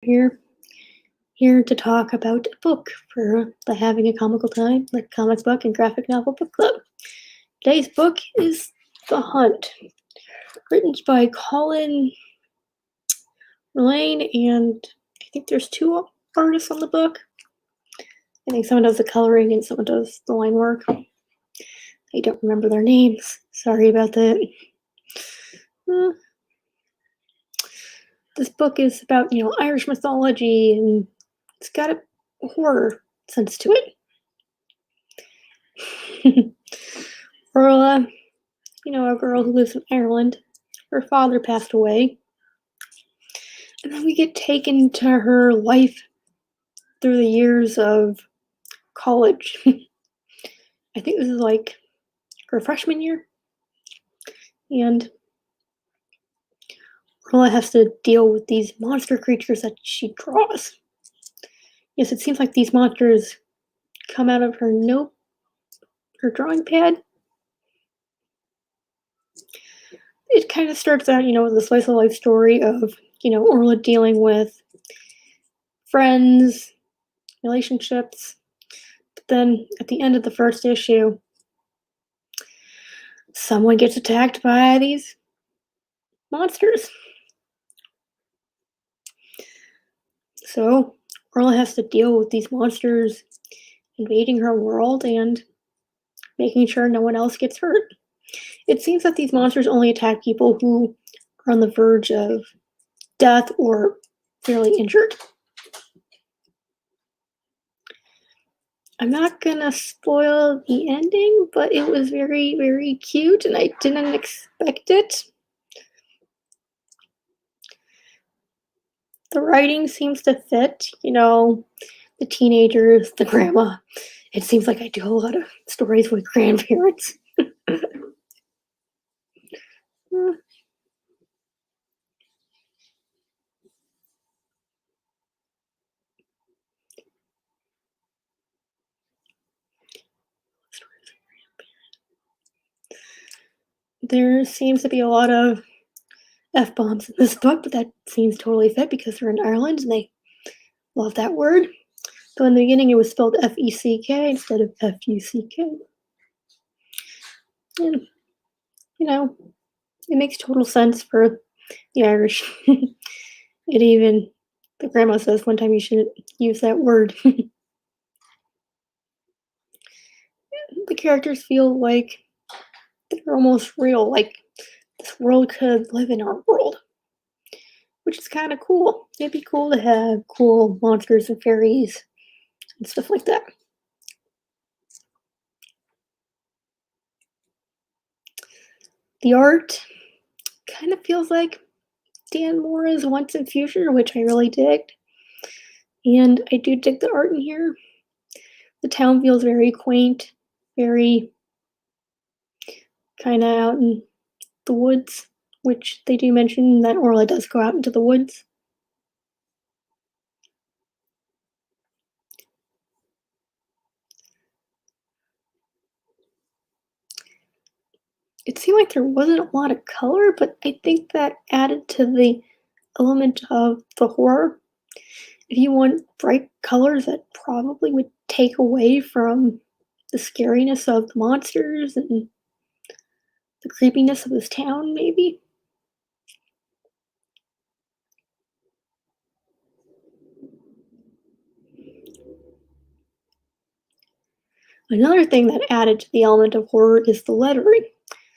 here here to talk about a book for the Having a Comical Time, like comics book and graphic novel book club. Today's book is The Hunt, written by Colin Mullane, and I think there's two artists on the book. I think someone does the coloring and someone does the line work. I don't remember their names. Sorry about that. Uh, this book is about, Irish mythology, and it's got a horror sense to it. Orla, a girl who lives in Ireland. Her father passed away. And then we get taken to her life through the years of college. I think this is like her freshman year. And Orla has to deal with these monster creatures that she draws. Yes, it seems like these monsters come out of her drawing pad. It kind of starts out, with a slice of life story of, Orla dealing with friends, relationships. But then at the end of the first issue, someone gets attacked by these monsters. So Orla has to deal with these monsters invading her world and making sure no one else gets hurt. It seems that these monsters only attack people who are on the verge of death or fairly injured. I'm not gonna spoil the ending, but it was very, very cute and I didn't expect it. The writing seems to fit, the teenagers, the grandma. It seems like I do a lot of stories with grandparents. Uh, There seems to be a lot of F bombs in this book, but that seems totally fit because they're in Ireland and they love that word. So in the beginning, it was spelled Feck instead of Fuck. And, you know, it makes total sense for the Irish. It even, the grandma says one time you shouldn't use that word. The characters feel like they're almost real, like this world could live in our world, which is kind of cool. It'd be cool to have cool monsters and fairies and stuff like that. The art kind of feels like Dan Mora's Once and Future, which I really dig. And I do dig the art in here. The town feels very quaint, very kind of out in the woods, which they do mention that Orla does go out into the woods. It seemed like there wasn't a lot of color, but I think that added to the element of the horror. If you want bright colors, that probably would take away from the scariness of the monsters and the creepiness of this town, maybe. Another thing that added to the element of horror is the lettering.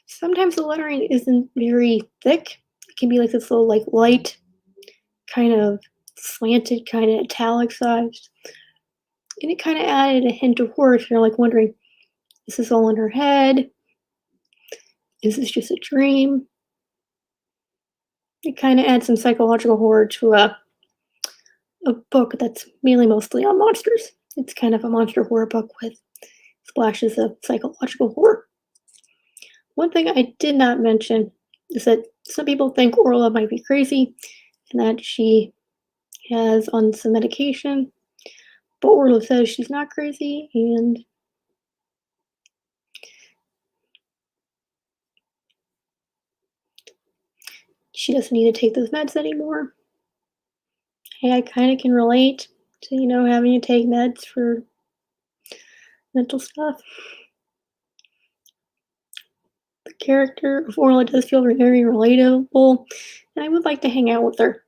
Sometimes the lettering isn't very thick. It can be like this little like light, kind of slanted, kind of italicized. And it kind of added a hint of horror if you're like wondering, is this all in her head? Is this just a dream? It kind of adds some psychological horror to a book that's mainly mostly on monsters. It's kind of a monster horror book with splashes of psychological horror. One thing I did not mention is that some people think Orla might be crazy and that she has on some medication, but Orla says she's not crazy and she doesn't need to take those meds anymore. hey, I kind of can relate to, having to take meds for mental stuff. The character of Orla does feel very relatable, and I would like to hang out with her.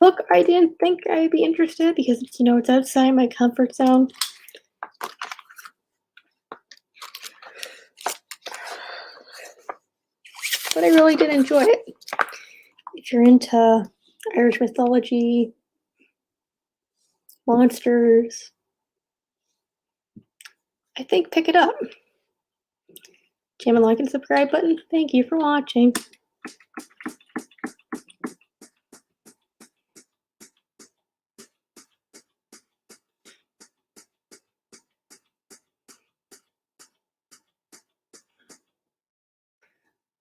Book I didn't think I'd be interested because it's outside my comfort zone. But I really did enjoy it. If you're into Irish mythology, monsters, I think pick it up. Jam and like and subscribe button. Thank you for watching.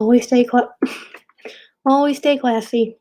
Always stay always stay classy.